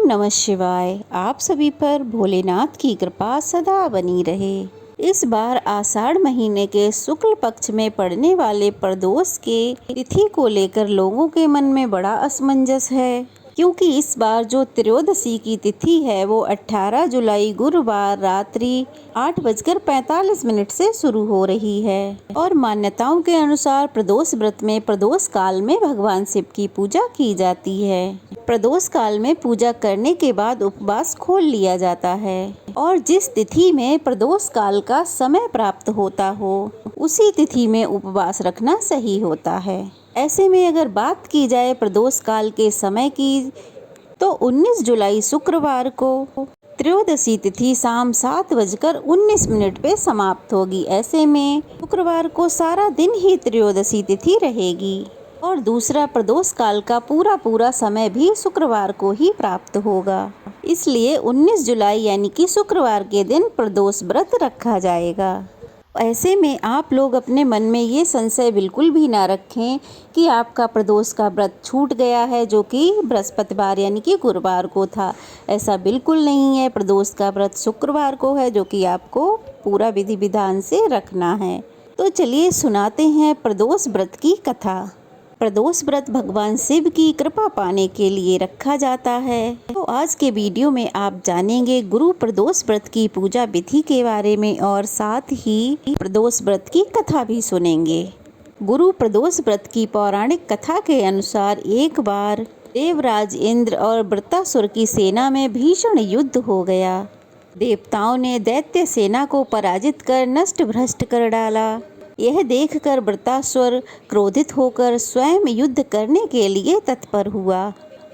नमः शिवाय। आप सभी पर भोलेनाथ की कृपा सदा बनी रहे। इस बार आषाढ़ महीने के शुक्ल पक्ष में पड़ने वाले प्रदोष के तिथि को लेकर लोगों के मन में बड़ा असमंजस है, क्योंकि इस बार जो त्रयोदशी की तिथि है वो 18 जुलाई गुरुवार रात्रि 8:45 से शुरू हो रही है और मान्यताओं के अनुसार प्रदोष व्रत में प्रदोष काल में भगवान शिव की पूजा की जाती है। प्रदोष काल में पूजा करने के बाद उपवास खोल लिया जाता है और जिस तिथि में प्रदोष काल का समय प्राप्त होता हो उसी तिथि में उपवास रखना सही होता है। ऐसे में अगर बात की जाए प्रदोष काल के समय की, तो 19 जुलाई शुक्रवार को त्रयोदशी तिथि शाम 7:19 पे समाप्त होगी। ऐसे में शुक्रवार को सारा दिन ही त्रयोदशी तिथि रहेगी और दूसरा प्रदोष काल का पूरा समय भी शुक्रवार को ही प्राप्त होगा। इसलिए 19 जुलाई यानी कि शुक्रवार के दिन प्रदोष व्रत रखा जाएगा। ऐसे में आप लोग अपने मन में ये संशय बिल्कुल भी ना रखें कि आपका प्रदोष का व्रत छूट गया है, जो कि बृहस्पतिवार यानी कि गुरुवार को था। ऐसा बिल्कुल नहीं है। प्रदोष का व्रत शुक्रवार को है, जो कि आपको पूरा विधि विधान से रखना है। तो चलिए सुनाते हैं प्रदोष व्रत की कथा। प्रदोष व्रत भगवान शिव की कृपा पाने के लिए रखा जाता है। तो आज के वीडियो में आप जानेंगे गुरु प्रदोष व्रत की पूजा विधि के बारे में और साथ ही प्रदोष व्रत की कथा भी सुनेंगे। गुरु प्रदोष व्रत की पौराणिक कथा के अनुसार एक बार देवराज इंद्र और वृत्तासुर की सेना में भीषण युद्ध हो गया। देवताओं ने दैत्य सेना को पराजित कर नष्ट भ्रष्ट कर डाला। यह देखकर वृत्तासुर क्रोधित होकर स्वयं युद्ध करने के लिए तत्पर हुआ।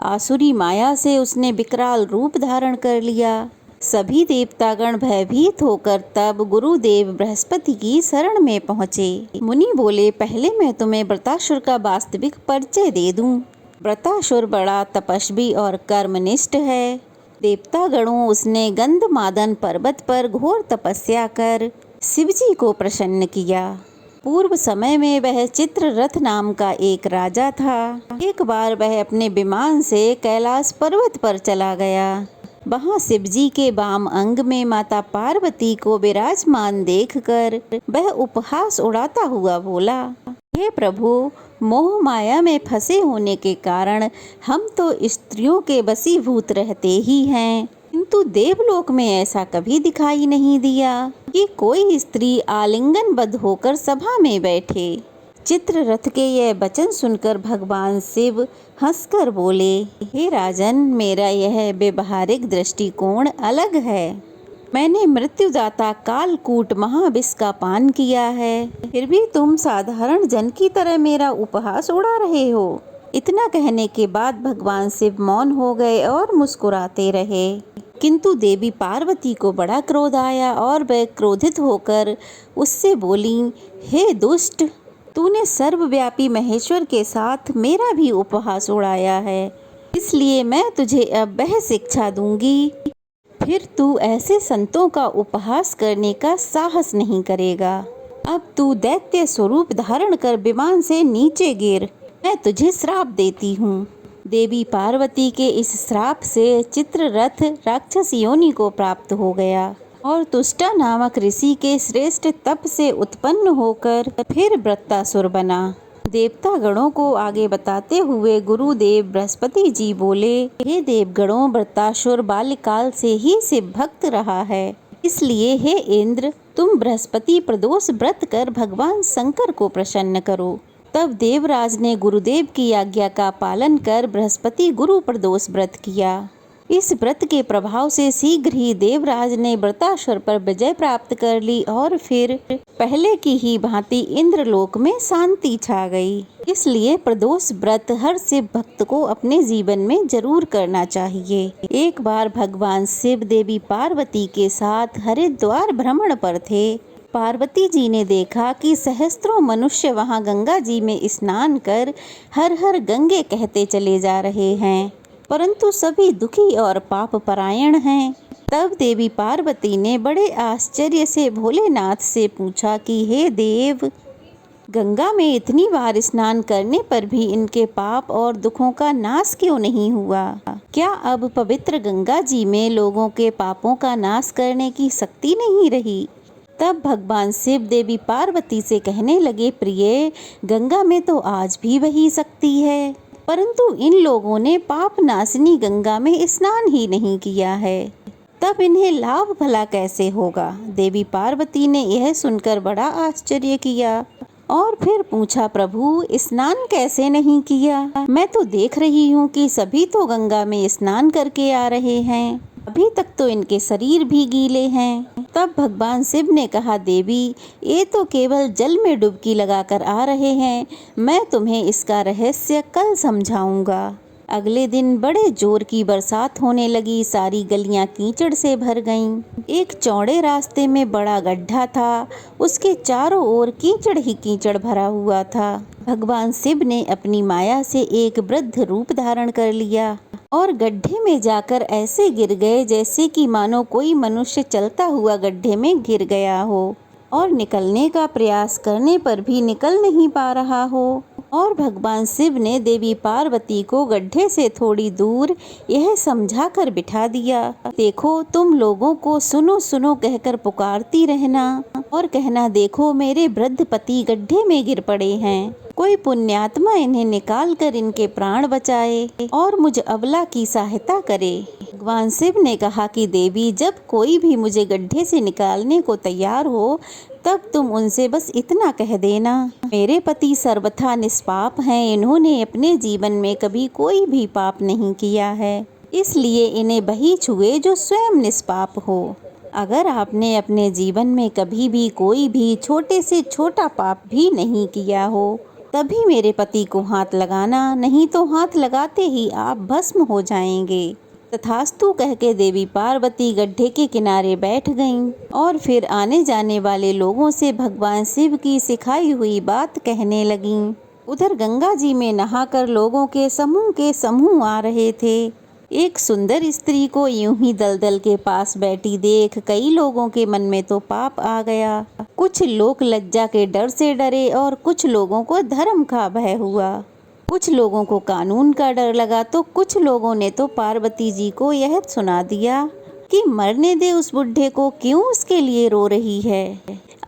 आसुरी माया से उसने विकराल रूप धारण कर लिया। सभी देवतागण भयभीत होकर तब गुरुदेव बृहस्पति की शरण में पहुँचे। मुनि बोले, पहले मैं तुम्हें वृत्तासुर का वास्तविक परिचय दे दूं। वृत्तासुर बड़ा तपस्वी और कर्मनिष्ठ है। देवतागणों उसने गंधमादन पर्वत पर घोर तपस्या कर शिवजी को प्रसन्न किया। पूर्व समय में वह चित्ररथ नाम का एक राजा था। एक बार वह अपने विमान से कैलाश पर्वत पर चला गया। वहां शिवजी के वाम अंग में माता पार्वती को विराजमान देखकर वह उपहास उड़ाता हुआ बोला, हे प्रभु, मोह माया में फंसे होने के कारण हम तो स्त्रियों के वशीभूत रहते ही हैं, किंतु देवलोक में ऐसा कभी दिखाई नहीं दिया कि कोई स्त्री आलिंगनबद्ध होकर सभा में बैठे। चित्ररथ के यह वचन सुनकर भगवान शिव हंसकर बोले, हे राजन, मेरा यह व्यवहारिक दृष्टिकोण अलग है। मैंने मृत्युदाता कालकूट महाविष का पान किया है, फिर भी तुम साधारण जन की तरह मेरा उपहास उड़ा रहे हो। इतना कहने के बाद भगवान शिव मौन हो गए और मुस्कुराते रहे। किंतु देवी पार्वती को बड़ा क्रोध आया और वह क्रोधित होकर उससे बोली, हे दुष्ट, तूने सर्वव्यापी महेश्वर के साथ मेरा भी उपहास उड़ाया है, इसलिए मैं तुझे अब वह शिक्षा दूंगी। फिर तू ऐसे संतों का उपहास करने का साहस नहीं करेगा। अब तू दैत्य स्वरूप धारण कर विमान से नीचे गिर, मैं तुझे श्राप देती हूँ। देवी पार्वती के इस श्राप से चित्ररथ राक्षस योनि को प्राप्त हो गया और तुष्टा नामक ऋषि के श्रेष्ठ तप से उत्पन्न होकर फिर वृत्तासुर बना। देवता गणों को आगे बताते हुए गुरुदेव बृहस्पति जी बोले, हे देवगणों, वृत्तासुर बाल्यकाल से ही शिव भक्त रहा है, इसलिए हे इंद्र, तुम बृहस्पति प्रदोष व्रत कर भगवान शंकर को प्रसन्न करो। तब देवराज ने गुरुदेव की आज्ञा का पालन कर बृहस्पति गुरु प्रदोष व्रत किया। इस व्रत के प्रभाव से शीघ्र ही देवराज ने वृत्तासुर पर विजय प्राप्त कर ली और फिर पहले की ही भांति इंद्रलोक में शांति छा गई। इसलिए प्रदोष व्रत हर शिव भक्त को अपने जीवन में जरूर करना चाहिए। एक बार भगवान शिव देवी पार्वती के साथ हरिद्वार भ्रमण पर थे। पार्वती जी ने देखा कि सहस्त्रों मनुष्य वहां गंगा जी में स्नान कर हर हर गंगे कहते चले जा रहे हैं, परंतु सभी दुखी और पाप परायण हैं। तब देवी पार्वती ने बड़े आश्चर्य से भोलेनाथ से पूछा कि हे देव, गंगा में इतनी बार स्नान करने पर भी इनके पाप और दुखों का नाश क्यों नहीं हुआ? क्या अब पवित्र गंगा जी में लोगों के पापों का नाश करने की शक्ति नहीं रही? तब भगवान शिव देवी पार्वती से कहने लगे, प्रिय, गंगा में तो आज भी वही शक्ति है, परंतु इन लोगों ने पाप नाशिनी गंगा में स्नान ही नहीं किया है, तब इन्हें लाभ भला कैसे होगा? देवी पार्वती ने यह सुनकर बड़ा आश्चर्य किया और फिर पूछा, प्रभु, स्नान कैसे नहीं किया? मैं तो देख रही हूँ कि सभी तो गंगा में स्नान करके आ रहे हैं, अभी तक तो इनके शरीर भी गीले हैं। तब भगवान शिव ने कहा, देवी, ये तो केवल जल में डुबकी लगाकर आ रहे हैं, मैं तुम्हें इसका रहस्य कल समझाऊंगा। अगले दिन बड़े जोर की बरसात होने लगी, सारी गलियां कीचड़ से भर गईं। एक चौड़े रास्ते में बड़ा गड्ढा था, उसके चारों ओर कीचड़ ही कीचड़ भरा हुआ था। भगवान शिव ने अपनी माया से एक वृद्ध रूप धारण कर लिया और गड्ढे में जाकर ऐसे गिर गए जैसे कि मानो कोई मनुष्य चलता हुआ गड्ढे में गिर गया हो और निकलने का प्रयास करने पर भी निकल नहीं पा रहा हो। और भगवान शिव ने देवी पार्वती को गड्ढे से थोड़ी दूर यह समझा कर बिठा दिया, देखो, तुम लोगों को सुनो सुनो कहकर पुकारती रहना और कहना, देखो, मेरे वृद्ध पति गड्ढे में गिर पड़े हैं, कोई पुण्यात्मा इन्हें निकाल कर इनके प्राण बचाए और मुझ अबला की सहायता करे। भगवान शिव ने कहा कि देवी, जब कोई भी मुझे गड्ढे से निकालने को तैयार हो, तब तुम उनसे बस इतना कह देना, मेरे पति सर्वथा निष्पाप हैं, इन्होंने अपने जीवन में कभी कोई भी पाप नहीं किया है, इसलिए इन्हें वही छुए जो स्वयं निष्पाप हो। अगर आपने अपने जीवन में कभी भी कोई भी छोटे से छोटा पाप भी नहीं किया हो, तभी मेरे पति को हाथ लगाना, नहीं तो हाथ लगाते ही आप भस्म हो जाएंगे। तथास्तु कह के देवी पार्वती गड्ढे के किनारे बैठ गईं और फिर आने जाने वाले लोगों से भगवान शिव की सिखाई हुई बात कहने लगीं। उधर गंगा जी में नहाकर लोगों के समूह आ रहे थे। एक सुंदर स्त्री को यूं ही दलदल के पास बैठी देख कई लोगों के मन में तो पाप आ गया। कुछ लोग लज्जा के डर से डरे और कुछ लोगों को धर्म का भय हुआ। कुछ लोगों को कानून का डर लगा तो कुछ लोगों ने तो पार्वती जी को यह सुना दिया कि मरने दे उस बुढ़े को, क्यों उसके लिए रो रही है।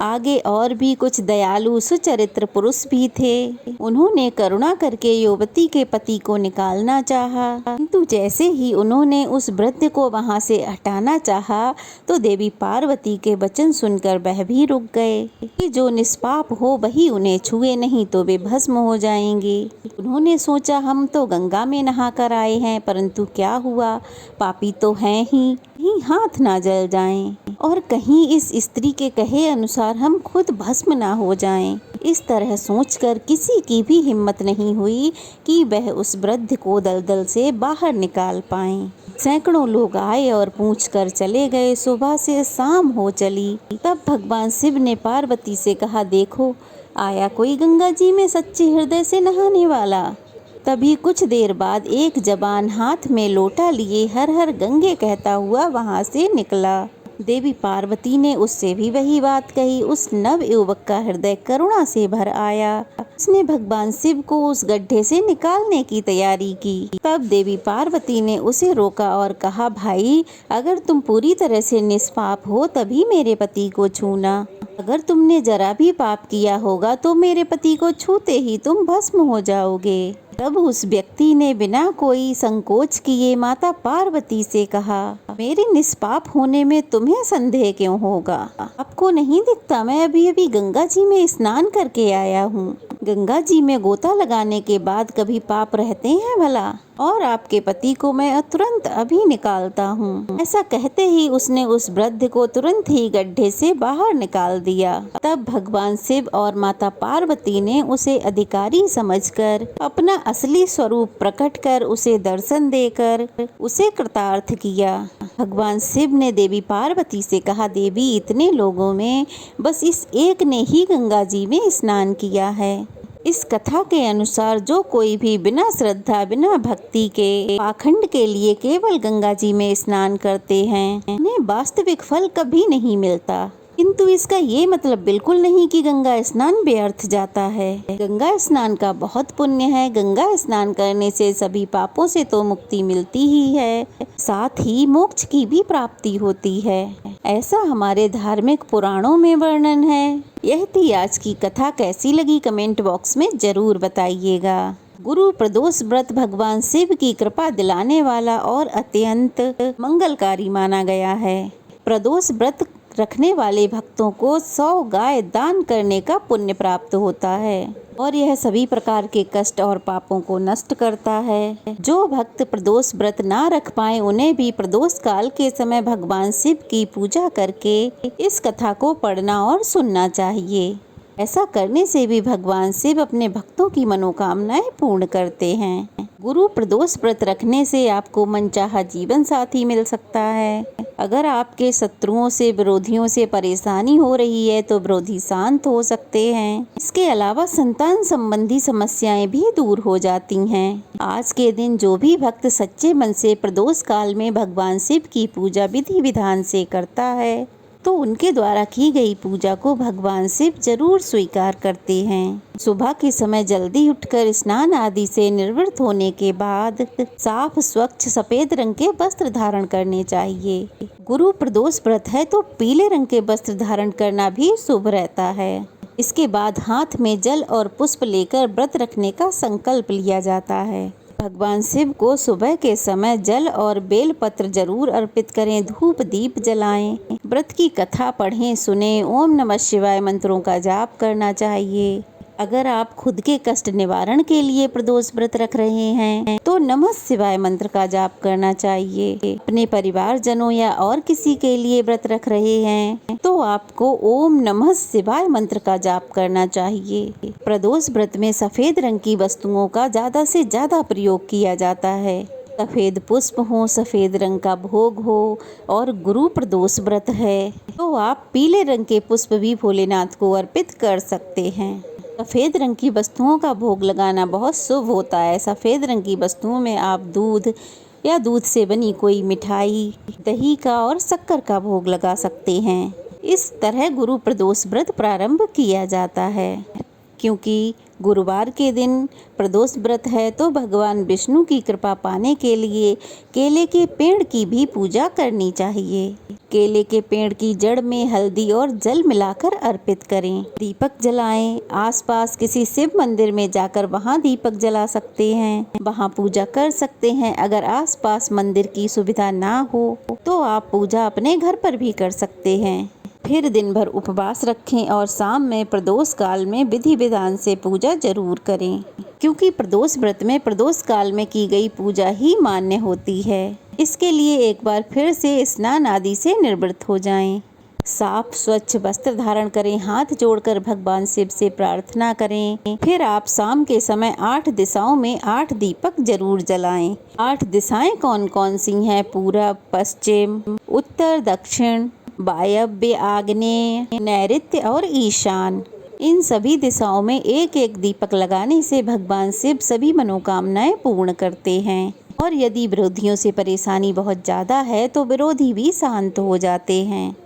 आगे और भी कुछ दयालु सुचरित्र पुरुष भी थे। उन्होंने करुणा करके युवती के पति को निकालना चाहा, किंतु जैसे ही उन्होंने उस वृद्ध को वहां से हटाना चाहा तो देवी पार्वती के वचन सुनकर वह भी रुक गए कि जो निष्पाप हो वही उन्हें छुए, नहीं तो वे भस्म हो जाएंगे। उन्होंने सोचा, हम तो गंगा में नहा कर आए हैं, परंतु क्या हुआ, पापी तो हैं ही, कहीं हाथ ना जल जाएं और कहीं इस स्त्री के कहे अनुसार हम खुद भस्म ना हो जाएं। इस तरह सोचकर किसी की भी हिम्मत नहीं हुई कि वह उस वृद्ध को दलदल से बाहर निकाल पाएं। सैकड़ों लोग आए और पूछ कर चले गए। सुबह से शाम हो चली। तब भगवान शिव ने पार्वती से कहा, देखो, आया कोई गंगा जी में सच्चे हृदय से नहाने वाला। तभी कुछ देर बाद एक जवान हाथ में लोटा लिए हर हर गंगे कहता हुआ वहां से निकला। देवी पार्वती ने उससे भी वही बात कही। उस नव युवक का हृदय करुणा से भर आया। उसने भगवान शिव को उस गड्ढे से निकालने की तैयारी की। तब देवी पार्वती ने उसे रोका और कहा, भाई, अगर तुम पूरी तरह से निष्पाप हो तभी मेरे पति को छूना। अगर तुमने जरा भी पाप किया होगा तो मेरे पति को छूते ही तुम भस्म हो जाओगे। तब उस व्यक्ति ने बिना कोई संकोच किए माता पार्वती से कहा, मेरे निष्पाप होने में तुम्हें संदेह क्यों होगा? आपको नहीं दिखता मैं अभी अभी गंगा जी में स्नान करके आया हूँ। गंगा जी में गोता लगाने के बाद कभी पाप रहते हैं भला? और आपके पति को मैं तुरंत अभी निकालता हूँ। ऐसा कहते ही उसने उस वृद्ध को तुरंत ही गड्ढे से बाहर निकाल दिया। तब भगवान शिव और माता पार्वती ने उसे अधिकारी समझकर अपना असली स्वरूप प्रकट कर उसे दर्शन देकर उसे कृतार्थ किया। भगवान शिव ने देवी पार्वती से कहा, देवी, इतने लोगों में बस इस एक ने ही गंगा जी में स्नान किया है। इस कथा के अनुसार जो कोई भी बिना श्रद्धा बिना भक्ति के पाखंड के लिए केवल गंगा जी में स्नान करते हैं उन्हें वास्तविक फल कभी नहीं मिलता। किंतु किंतु इसका ये मतलब बिल्कुल नहीं कि गंगा स्नान व्यर्थ जाता है। गंगा स्नान का बहुत पुण्य है। गंगा स्नान करने से सभी पापों से तो मुक्ति मिलती ही है, साथ ही मोक्ष की भी प्राप्ति होती है। ऐसा हमारे धार्मिक पुराणों में वर्णन है। यह थी आज की कथा। कैसी लगी कमेंट बॉक्स में जरूर बताइएगा। गुरु प्रदोष व्रत भगवान शिव की कृपा दिलाने वाला और अत्यंत मंगलकारी माना गया है। प्रदोष व्रत रखने वाले भक्तों को 100 गाय दान करने का पुण्य प्राप्त होता है और यह सभी प्रकार के कष्ट और पापों को नष्ट करता है। जो भक्त प्रदोष व्रत ना रख पाए उन्हें भी प्रदोष काल के समय भगवान शिव की पूजा करके इस कथा को पढ़ना और सुनना चाहिए। ऐसा करने से भी भगवान शिव अपने भक्तों की मनोकामनाएं पूर्ण करते हैं। गुरु प्रदोष व्रत रखने से आपको मनचाहा जीवन साथी मिल सकता है। अगर आपके शत्रुओं से, विरोधियों से परेशानी हो रही है तो विरोधी शांत हो सकते हैं। इसके अलावा संतान संबंधी समस्याएं भी दूर हो जाती हैं। आज के दिन जो भी भक्त सच्चे मन से प्रदोष काल में भगवान शिव की पूजा विधि विधान से करता है तो उनके द्वारा की गई पूजा को भगवान शिव जरूर स्वीकार करते हैं। सुबह के समय जल्दी उठकर स्नान आदि से निवृत्त होने के बाद साफ स्वच्छ सफेद रंग के वस्त्र धारण करने चाहिए। गुरु प्रदोष व्रत है तो पीले रंग के वस्त्र धारण करना भी शुभ रहता है। इसके बाद हाथ में जल और पुष्प लेकर व्रत रखने का संकल्प लिया जाता है। भगवान शिव को सुबह के समय जल और बेल पत्र जरूर अर्पित करें। धूप दीप जलाएं। व्रत की कथा पढ़ें, सुने। ओम नमः शिवाय मंत्रों का जाप करना चाहिए। अगर आप खुद के कष्ट निवारण के लिए प्रदोष व्रत रख रहे हैं तो नमः शिवाय मंत्र का जाप करना चाहिए। अपने परिवारजनों या और किसी के लिए व्रत रख रहे हैं तो आपको ओम नमः शिवाय मंत्र का जाप करना चाहिए। प्रदोष व्रत में सफेद रंग की वस्तुओं का ज्यादा से ज्यादा प्रयोग किया जाता है। सफेद पुष्प हो, सफेद रंग का भोग हो और गुरु प्रदोष व्रत है तो आप पीले रंग के पुष्प भी भोलेनाथ को अर्पित कर सकते हैं। सफ़ेद रंग की वस्तुओं का भोग लगाना बहुत शुभ होता है। सफ़ेद रंग की वस्तुओं में आप दूध या दूध से बनी कोई मिठाई, दही का और शक्कर का भोग लगा सकते हैं। इस तरह गुरु प्रदोष व्रत प्रारंभ किया जाता है। क्योंकि गुरुवार के दिन प्रदोष व्रत है तो भगवान विष्णु की कृपा पाने के लिए केले के पेड़ की भी पूजा करनी चाहिए। केले के पेड़ की जड़ में हल्दी और जल मिलाकर अर्पित करें। दीपक जलाएं। आसपास किसी शिव मंदिर में जाकर वहां दीपक जला सकते हैं, वहां पूजा कर सकते हैं। अगर आसपास मंदिर की सुविधा ना हो तो आप पूजा अपने घर पर भी कर सकते हैं। फिर दिन भर उपवास रखें और शाम में प्रदोष काल में विधि विधान से पूजा जरूर करें। क्योंकि प्रदोष व्रत में प्रदोष काल में की गई पूजा ही मान्य होती है। इसके लिए एक बार फिर से स्नान आदि से निवृत्त हो जाएं। साफ स्वच्छ वस्त्र धारण करें। हाथ जोड़कर भगवान शिव से प्रार्थना करें। फिर आप शाम के समय 8 दिशाओं में 8 दीपक जरूर जलाएं। 8 दिशाएं कौन कौन सी हैं? पूरब, पश्चिम, उत्तर, दक्षिण, वायव्य, आग्नेय, नैऋत्य और ईशान। इन सभी दिशाओं में एक एक दीपक लगाने से भगवान शिव सभी मनोकामनाएं पूर्ण करते हैं और यदि विरोधियों से परेशानी बहुत ज़्यादा है तो विरोधी भी शांत हो जाते हैं।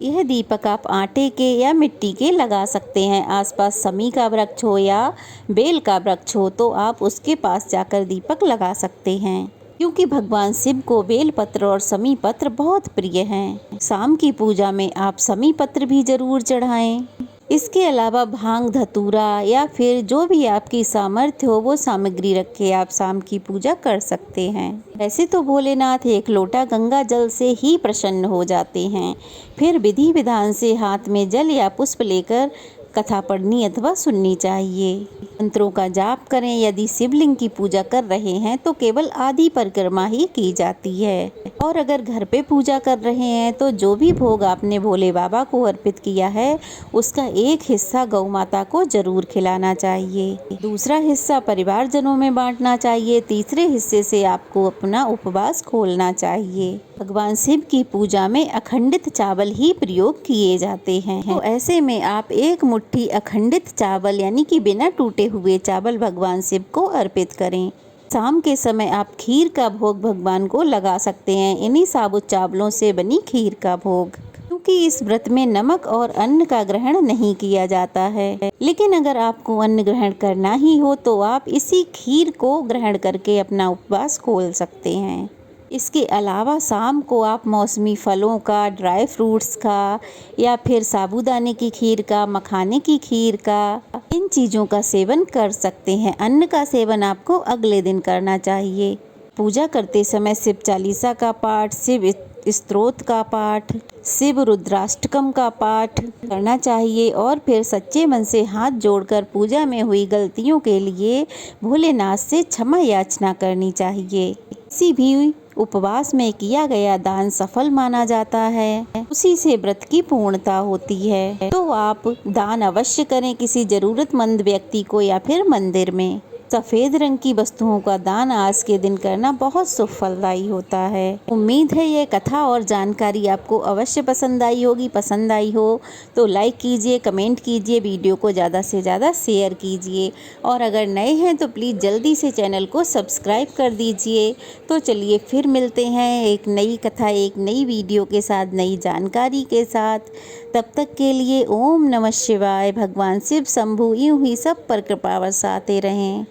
यह दीपक आप आटे के या मिट्टी के लगा सकते हैं। आसपास समी का वृक्ष हो या बेल का वृक्ष हो तो आप उसके पास जाकर दीपक लगा सकते हैं। क्योंकि भगवान शिव को बेल पत्र और समी पत्र बहुत प्रिय हैं। शाम की पूजा में आप समी पत्र भी जरूर चढ़ाएं। इसके अलावा भांग, धतूरा या फिर जो भी आपकी सामर्थ्य हो वो सामग्री रख के आप शाम की पूजा कर सकते हैं। वैसे तो भोलेनाथ एक लोटा गंगा जल से ही प्रसन्न हो जाते हैं। फिर विधि विधान से हाथ में जल या पुष्प लेकर कथा पढ़नी अथवा सुननी चाहिए। मंत्रों का जाप करें। यदि शिवलिंग की पूजा कर रहे हैं तो केवल आदि परिक्रमा ही की जाती है और अगर घर पे पूजा कर रहे हैं तो जो भी भोग आपने भोले बाबा को अर्पित किया है उसका एक हिस्सा गौ माता को जरूर खिलाना चाहिए। दूसरा हिस्सा परिवारजनों में बांटना चाहिए। तीसरे हिस्से से आपको अपना उपवास खोलना चाहिए। भगवान शिव की पूजा में अखंडित चावल ही प्रयोग किए जाते हैं तो ऐसे में आप एक मुट्ठी अखंडित चावल यानी कि बिना टूटे हुए चावल भगवान शिव को अर्पित करें। शाम के समय आप खीर का भोग भगवान को लगा सकते हैं। इन्हीं साबुत चावलों से बनी खीर का भोग। क्योंकि इस व्रत में नमक और अन्न का ग्रहण नहीं किया जाता है। लेकिन अगर आपको अन्न ग्रहण करना ही हो तो आप इसी खीर को ग्रहण करके अपना उपवास खोल सकते हैं। इसके अलावा शाम को आप मौसमी फलों का, ड्राई फ्रूट्स का या फिर साबूदाने की खीर का, मखाने की खीर का, इन चीज़ों का सेवन कर सकते हैं। अन्न का सेवन आपको अगले दिन करना चाहिए। पूजा करते समय शिव चालीसा का पाठ, शिव स्तोत्र का पाठ, शिव रुद्राष्टकम का पाठ करना चाहिए और फिर सच्चे मन से हाथ जोड़कर पूजा में हुई गलतियों के लिए भोलेनाथ से क्षमा याचना करनी चाहिए। किसी भी उपवास में किया गया दान सफल माना जाता है, उसी से व्रत की पूर्णता होती है। तो आप दान अवश्य करें किसी जरूरतमंद व्यक्ति को या फिर मंदिर में। सफ़ेद रंग की वस्तुओं का दान आज के दिन करना बहुत शुभ फलदायी होता है। उम्मीद है ये कथा और जानकारी आपको अवश्य पसंद आई होगी। पसंद आई हो तो लाइक कीजिए, कमेंट कीजिए, वीडियो को ज़्यादा से ज़्यादा शेयर कीजिए और अगर नए हैं तो प्लीज़ जल्दी से चैनल को सब्सक्राइब कर दीजिए। तो चलिए फिर मिलते हैं एक नई कथा, एक नई वीडियो के साथ, नई जानकारी के साथ। तब तक के लिए ओम नमः शिवाय। भगवान शिव शंभु यूं ही सब पर कृपा बरसाते रहें।